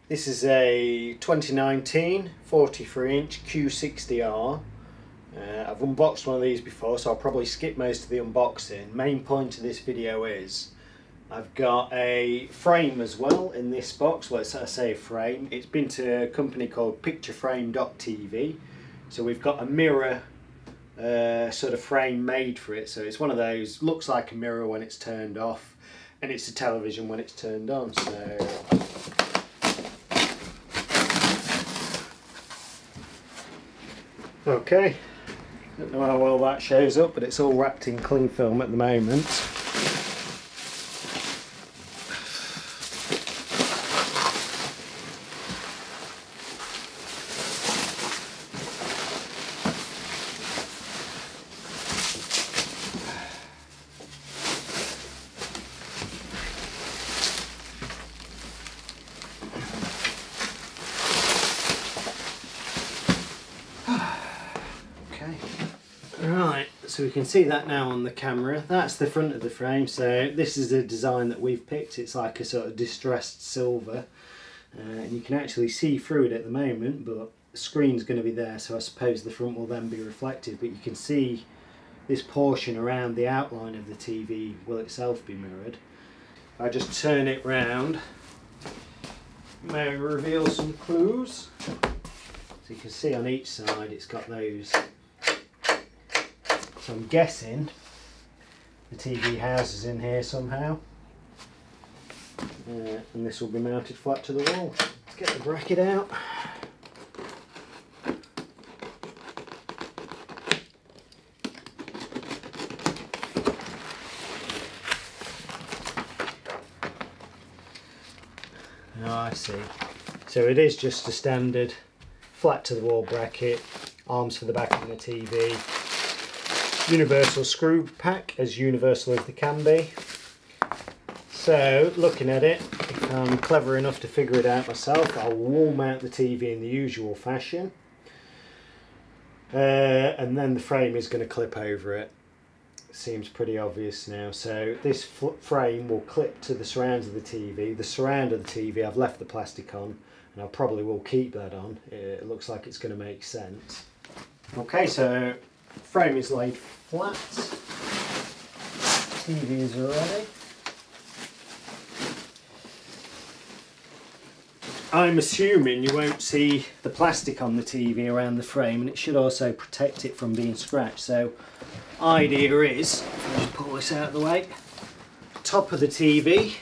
This is a 2019 43-inch Q60R. I've unboxed one of these before, so I'll probably skip most of the unboxing. Main point of this video is I've got a frame as well in this box. Well, I say a frame. It's been to a company called pictureframe.tv. So we've got a mirror sort of frame made for it. So it's one of those, looks like a mirror when it's turned off, and it's a television when it's turned on. So okay, don't know how well that shows up, but it's all wrapped in cling film at the moment. Right, so we can see that now on the camera. That's the front of the frame. So this is the design that we've picked. It's like a sort of distressed silver, and you can actually see through it at the moment, but the screen's going to be there, so I suppose the front will then be reflective, but you can see this portion around the outline of the TV will itself be mirrored. If I just turn it round, may reveal some clues. So you can see on each side it's got those. So I'm guessing the TV house is in here somehow, and this will be mounted flat to the wall. Let's get the bracket out. Oh, I see. So it is just a standard flat to the wall bracket, arms for the back of the TV. Universal screw pack, as universal as they can be. So looking at it, if I'm clever enough to figure it out myself, I'll wall mount the TV in the usual fashion, and then the frame is going to clip over it. Seems pretty obvious now. So this frame will clip to the surrounds of the TV. The surround of the TV, I've left the plastic on, and I probably will keep that on. It looks like it's going to make sense. Okay, so frame is laid flat, TV is ready. I'm assuming you won't see the plastic on the TV around the frame, and it should also protect it from being scratched. So idea is, if I just pull this out of the way, top of the TV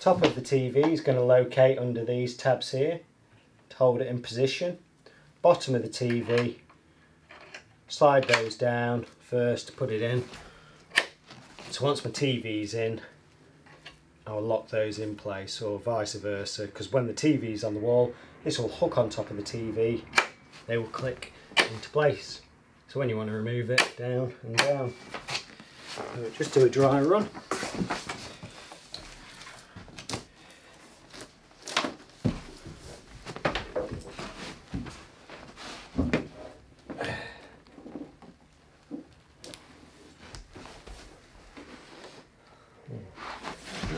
is going to locate under these tabs here to hold it in position. Bottom of the TV, slide those down first to put it in. So once my TV's in, I'll lock those in place, or vice versa, because when the TV's on the wall, this will hook on top of the TV, they will click into place. So when you want to remove it, down and down. So just do a dry run.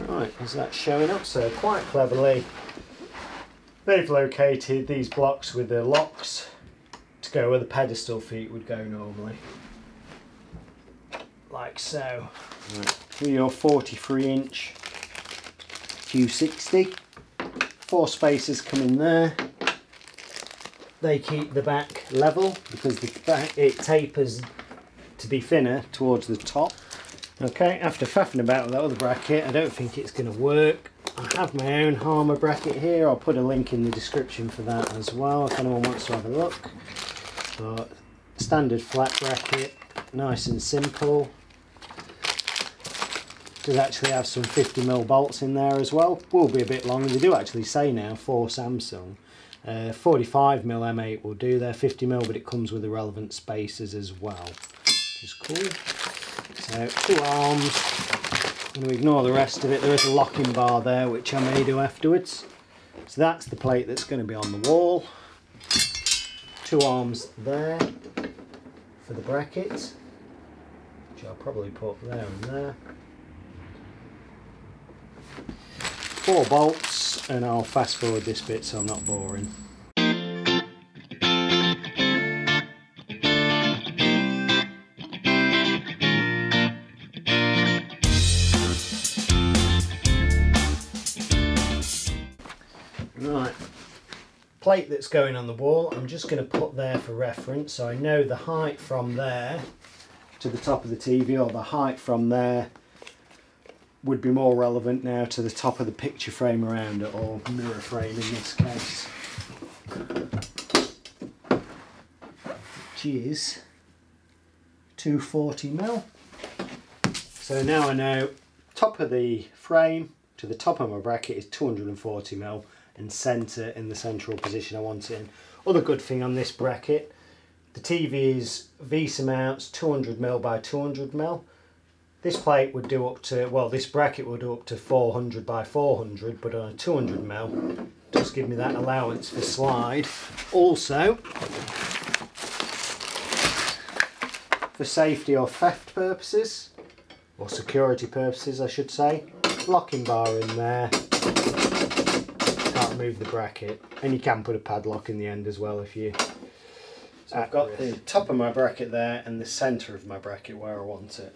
Right, is that showing up? So quite cleverly they've located these blocks with the locks to go where the pedestal feet would go normally, like so. Right. For your 43-inch Q60, 4 spaces come in there. They keep the back level because the back, it tapers to be thinner towards the top. Okay, after faffing about with that other bracket, I don't think it's going to work. I have my own Harmer bracket here. I'll put a link in the description for that as well if anyone wants to have a look. But standard flat bracket, nice and simple. Does actually have some 50mm bolts in there as well. Will be a bit longer. They do actually say now for Samsung. 45mm M8 will do there, 50mm, but it comes with the relevant spacers as well, which is cool. So 2 arms. I'm going to ignore the rest of it. There is a locking bar there, which I may do afterwards. So that's the plate that's going to be on the wall. 2 arms there for the brackets, which I'll probably put there and there. 4 bolts, and I'll fast forward this bit so I'm not boring. Right, plate that's going on the wall, I'm just going to put there for reference so I know the height from there to the top of the TV, or the height from there would be more relevant now to the top of the picture frame around it, or mirror frame in this case, which is 240mm. So now I know top of the frame to the top of my bracket is 240mm, and centre in the central position I want it in. Other good thing on this bracket, the TV is VESA mounts 200mm by 200mm. This plate would do up to, well, this bracket would do up to 400 by 400, but on a 200mm, it does give me that allowance for slide. Also, for safety or theft purposes, or security purposes I should say, locking bar in there. Can't remove the bracket, and you can put a padlock in the end as well if you... So I've got the top of my bracket there and the centre of my bracket where I want it.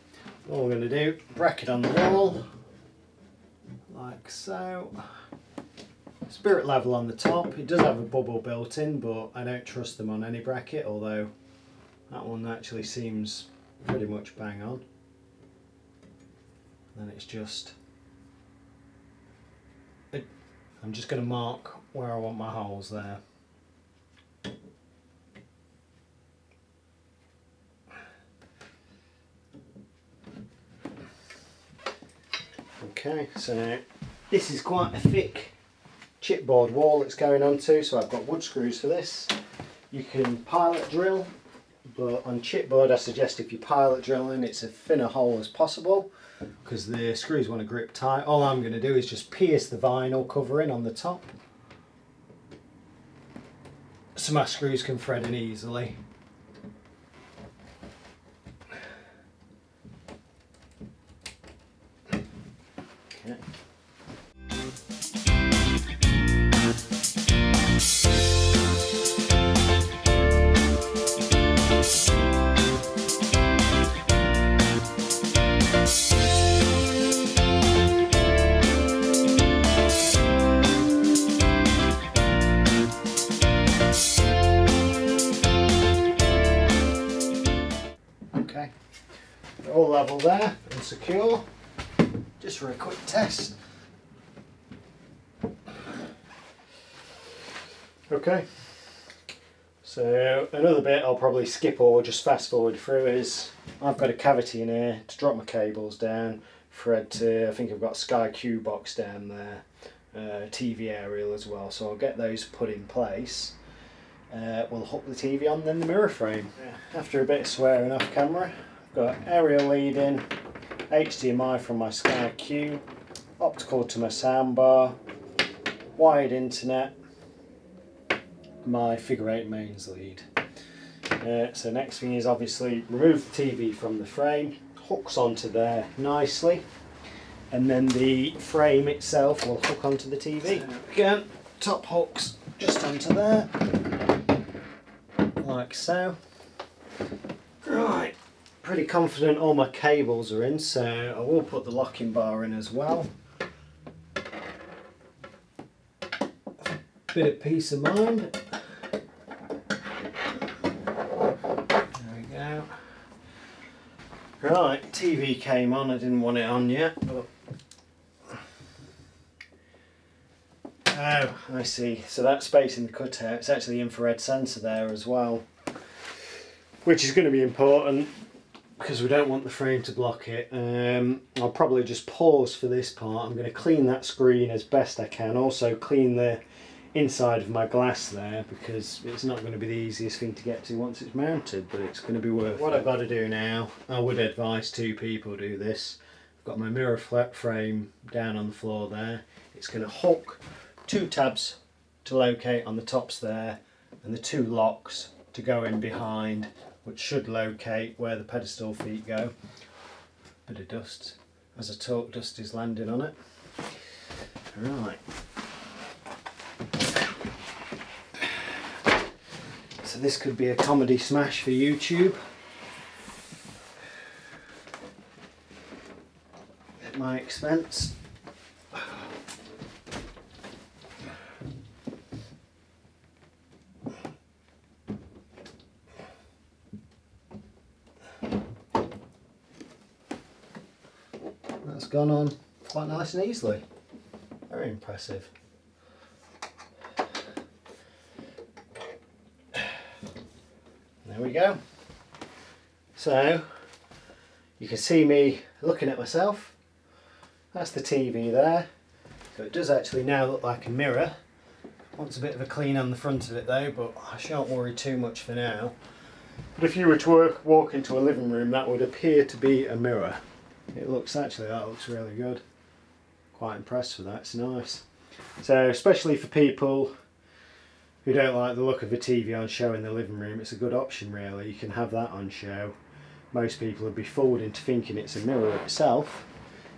All we're going to do, bracket on the wall, like so. Spirit level on the top. It does have a bubble built in, but I don't trust them on any bracket, although that one actually seems pretty much bang on. And then it's just... I'm just going to mark where I want my holes there. Okay, so now this is quite a thick chipboard wall it's going onto, so I've got wood screws for this. You can pilot drill, but on chipboard I suggest if you're pilot drilling it's a thinner hole as possible, because the screws want to grip tight. All I'm going to do is just pierce the vinyl covering on the top, so my screws can thread in easily. Okay. All level there and secure, just for a quick test. Okay, so another bit I'll probably skip or just fast forward through is I've got a cavity in here to drop my cables down, thread to, I think I've got a Sky Q box down there, TV aerial as well, so I'll get those put in place. We'll hook the TV on, then the mirror frame. After a bit of swearing off camera, got aerial lead in, HDMI from my Sky Q, optical to my soundbar, wired internet, my figure 8 mains lead. So next thing is obviously remove the TV from the frame, hooks onto there nicely, and then the frame itself will hook onto the TV. So again, top hooks just onto there, like so. Right. Pretty confident all my cables are in, so I will put the locking bar in as well. Bit of peace of mind. There we go. Right, TV came on, I didn't want it on yet, but... Oh, I see. So that space in the cutout, it's actually infrared sensor there as well, which is going to be important, because we don't want the frame to block it. I'll probably just pause for this part. I'm going to clean that screen as best I can. Also clean the inside of my glass there, because it's not going to be the easiest thing to get to once it's mounted, but it's going to be worth it. What I've got to do now, I would advise 2 people do this. I've got my mirror flat frame down on the floor there. It's going to hook 2 tabs to locate on the tops there, and the 2 locks to go in behind, which should locate where the pedestal feet go. Bit of dust. As I talk, dust is landing on it. Right. So this could be a comedy smash for YouTube. At my expense. That's gone on quite nice and easily. Very impressive. There we go. So you can see me looking at myself. That's the TV there. So it does actually now look like a mirror. Wants a bit of a clean on the front of it though, but I shan't worry too much for now. But if you were to walk into a living room, that would appear to be a mirror. It looks, actually, that looks really good. Quite impressed with that, it's nice. So especially for people who don't like the look of a TV on show in the living room, it's a good option really. You can have that on show. Most people would be fooled into thinking it's a mirror itself.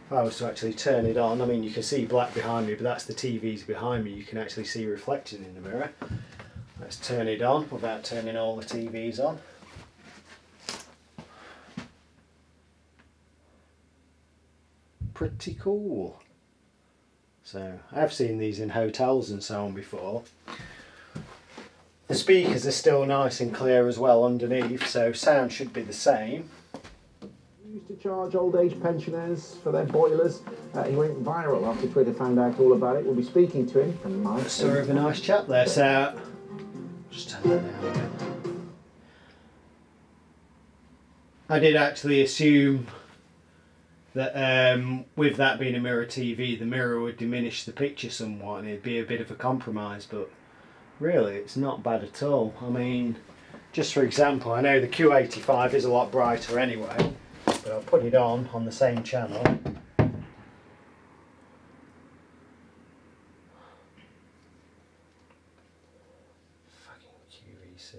If I was to actually turn it on, I mean you can see black behind me, but that's the TVs behind me. You can actually see reflected in the mirror. Let's turn it on without turning all the TVs on. Pretty cool. So I've seen these in hotels and so on before. The speakers are still nice and clear as well underneath, so sound should be the same. Used to charge old age pensioners for their boilers. He went viral after Twitter found out all about it. We'll be speaking to him from my Story of a nice chap there. So just turn that down a bit. I did actually assume that with that being a mirror TV, the mirror would diminish the picture somewhat and it'd be a bit of a compromise, but really it's not bad at all. I mean, just for example, I know the Q85 is a lot brighter anyway, but I'll put it on the same channel. Fucking QVC.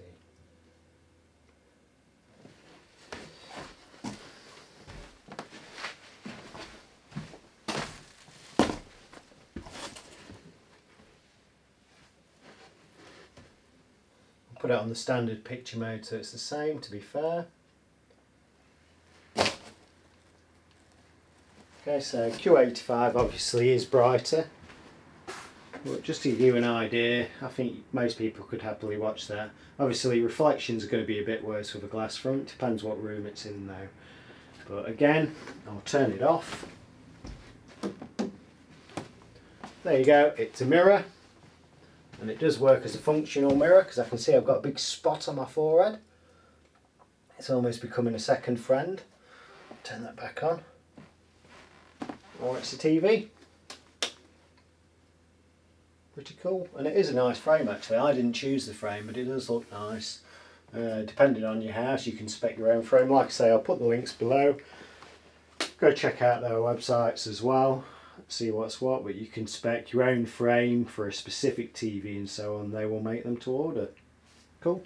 Put it on the standard picture mode so it's the same, to be fair. Okay, so Q85 obviously is brighter, but just to give you an idea, I think most people could happily watch that. Obviously reflections are going to be a bit worse with a glass front, depends what room it's in though. But again, I'll turn it off. There you go, it's a mirror. And it does work as a functional mirror because I can see I've got a big spot on my forehead. It's almost becoming a second friend. Turn that back on. Or it's a TV. Pretty cool. And it is a nice frame actually. I didn't choose the frame, but it does look nice. Depending on your house, you can spec your own frame. Like I say, I'll put the links below. Go check out their websites as well. See what's what, but you can spec your own frame for a specific TV and so on. They will make them to order. Cool.